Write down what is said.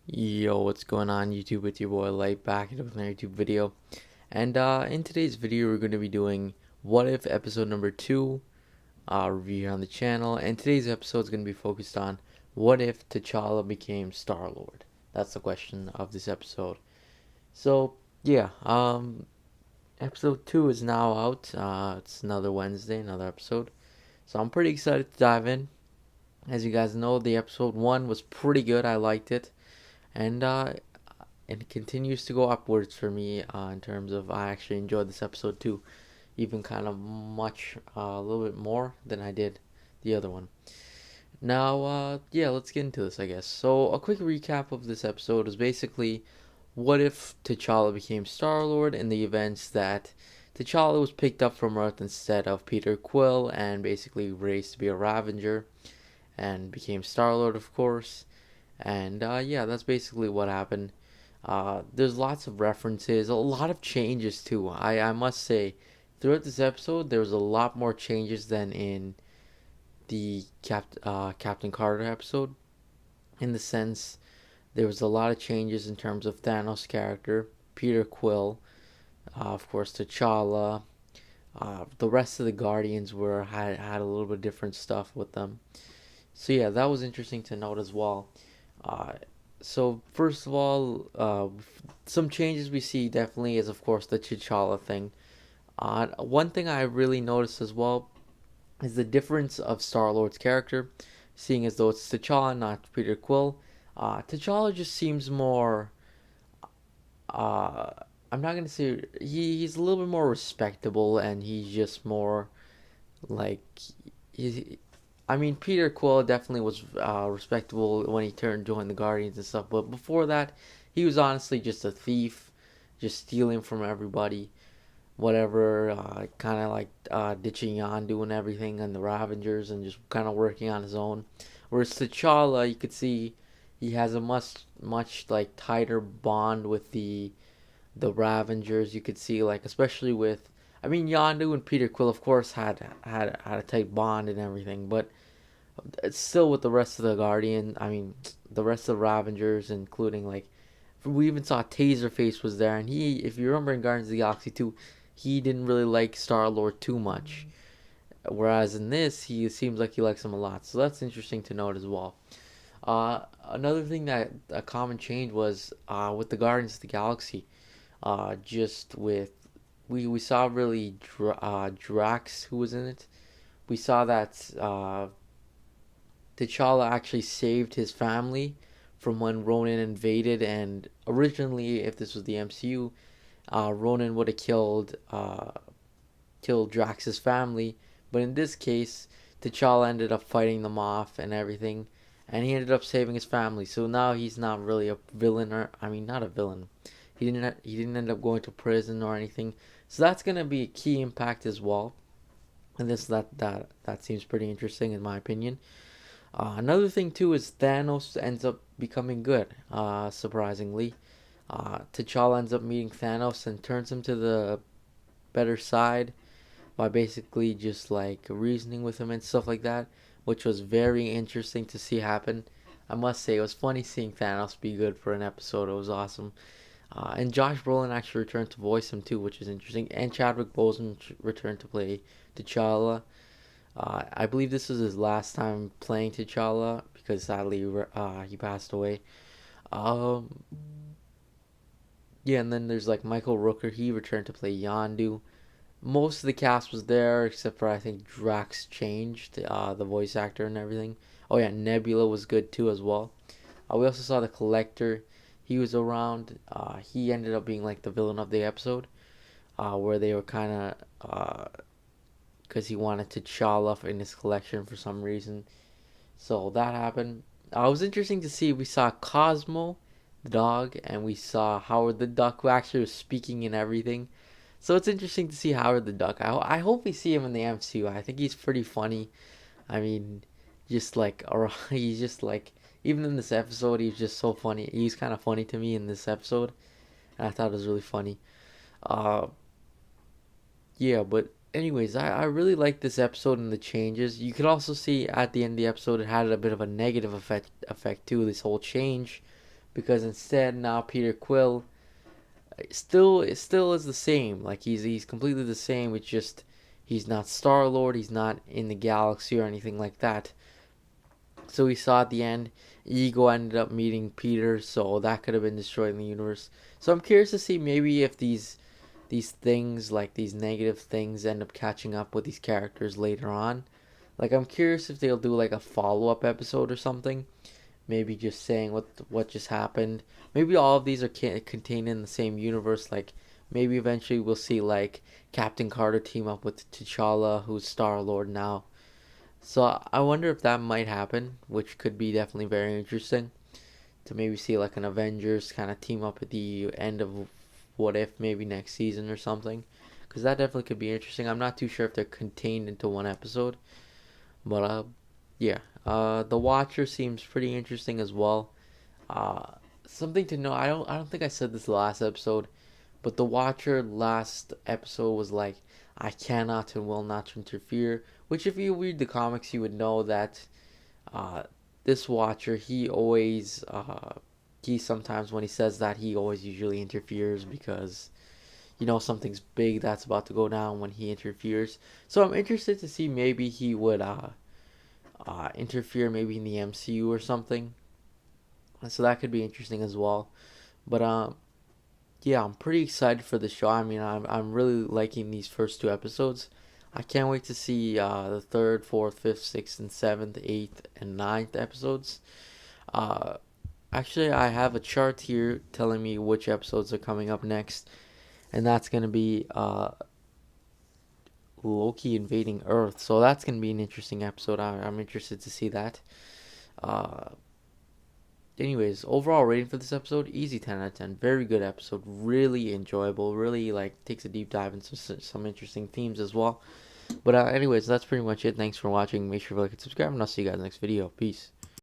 Yo, what's going on YouTube? It's your boy Light back with another YouTube video. And in today's video, we're going to be doing What If episode number 2 review here on the channel. And today's episode is going to be focused on what if T'Challa became Star-Lord? That's the question of this episode. So, yeah, episode 2 is now out. It's another Wednesday, another episode. So I'm pretty excited to dive in. As you guys know, the episode 1 was pretty good. I liked it. And it continues to go upwards for me in terms of I actually enjoyed this episode too, even kind of much a little bit more than I did the other one. Now, yeah, let's get into this, I guess. So, a quick recap of this episode is basically what if T'Challa became Star Lord in the events that T'Challa was picked up from Earth instead of Peter Quill and basically raised to be a Ravager and became Star Lord, of course. And yeah, that's basically what happened. There's lots of references, a lot of changes too. I must say, throughout this episode, there was a lot more changes than in the Captain Carter episode. In the sense, there was a lot of changes in terms of Thanos' character, Peter Quill, of course, T'Challa. The rest of the Guardians had a little bit different stuff with them. So yeah, that was interesting to note as well. Uh, so first of all, some changes we see definitely is of course the T'Challa thing. One thing I really noticed as well is the difference of Star Lord's character, seeing as though it's T'Challa, not Peter Quill. T'Challa just seems more. Uh, I'm not gonna say he's a little bit more respectable, and he's just more like he, I mean, Peter Quill definitely was respectable when he turned joined the Guardians and stuff, but before that, he was honestly just a thief, just stealing from everybody, whatever. Kind of like ditching Yondu and everything, and the Ravengers, and just kind of working on his own. Whereas T'Challa, you could see he has a much like tighter bond with the Ravengers. You could see like especially with. I mean, Yondu and Peter Quill, of course, had a tight bond and everything, but it's still with the rest of the Guardian. I mean, the rest of the Ravengers, including like we even saw Taserface was there, and he, if you remember in Guardians of the Galaxy 2, he didn't really like Star Lord too much. Whereas in this, he seems like he likes him a lot. So that's interesting to note as well. Another thing that a common change was with the Guardians of the Galaxy. Just with we saw really Drax who was in it. We saw that T'Challa actually saved his family from when Ronan invaded. And originally, if this was the MCU, Ronan would have killed Drax's family. But in this case, T'Challa ended up fighting them off and everything, and he ended up saving his family. So now he's not really a villain, or I mean, not a villain. He didn't end up going to prison or anything. So that's gonna be a key impact as well. And that seems pretty interesting in my opinion. Another thing too is Thanos ends up becoming good. Surprisingly, T'Challa ends up meeting Thanos and turns him to the better side by basically just like reasoning with him and stuff like that, which was very interesting to see happen. I must say, it was funny seeing Thanos be good for an episode. It was awesome. And Josh Brolin actually returned to voice him too, which is interesting. And Chadwick Boseman returned to play T'Challa. I believe this was his last time playing T'Challa because sadly he passed away. Um, yeah, and then there's like Michael Rooker. He returned to play Yondu. Most of the cast was there except for I think Drax changed the voice actor and everything. Oh yeah, Nebula was good too as well. We also saw the Collector. He was around. He ended up being like the villain of the episode, where they were kind of because he wanted to T'Challa in his collection for some reason. So that happened. It was interesting to see. We saw Cosmo, the dog, and we saw Howard the Duck, who actually was speaking and everything. So it's interesting to see Howard the Duck. I hope we see him in the MCU. I think he's pretty funny. I mean, just like, or he's just like, even in this episode, he's just so funny. He's kind of funny to me in this episode, and I thought it was really funny. Uh, yeah, but anyways, I really like this episode and the changes. You could also see at the end of the episode it had a bit of a negative effect too. This whole change because instead now Peter Quill still is the same. Like he's completely the same. It's just he's not Star Lord. He's not in the galaxy or anything like that. So we saw at the end, Ego ended up meeting Peter, so that could have been destroying the universe. So I'm curious to see maybe if these things, like these negative things, end up catching up with these characters later on. Like I'm curious if they'll do like a follow up episode or something. Maybe just saying what just happened. Maybe all of these are contained in the same universe. Like maybe eventually we'll see like Captain Carter team up with T'Challa, who's Star Lord now. So I wonder if that might happen, which could be definitely very interesting to maybe see like an Avengers kind of team up at the end of What If maybe next season or something. Because that definitely could be interesting. I'm not too sure if they're contained into one episode, but yeah. The Watcher seems pretty interesting as well. Uh, Something to know. I don't think I said this last episode, but the Watcher last episode was like, I cannot and will not interfere. Which, if you read the comics, you would know that uh, this Watcher, he sometimes when he says that, he always usually interferes because something's big that's about to go down when he interferes. So I'm interested to see maybe he would interfere maybe in the MCU or something. So that could be interesting as well. But yeah, I'm pretty excited for the show. I mean, I'm really liking these first two episodes. I can't wait to see the third, fourth, fifth, sixth, and seventh, eighth, and ninth episodes. Uh, Actually, I have a chart here telling me which episodes are coming up next, and that's gonna be Loki invading Earth. So that's gonna be an interesting episode. I'm interested to see that. Uh, Anyways, overall rating for this episode, easy 10 out of 10. Very good episode, really enjoyable, really like takes a deep dive into some interesting themes as well. But anyways, that's pretty much it. Thanks for watching. Make sure to like and subscribe, and I'll see you guys next video. Peace.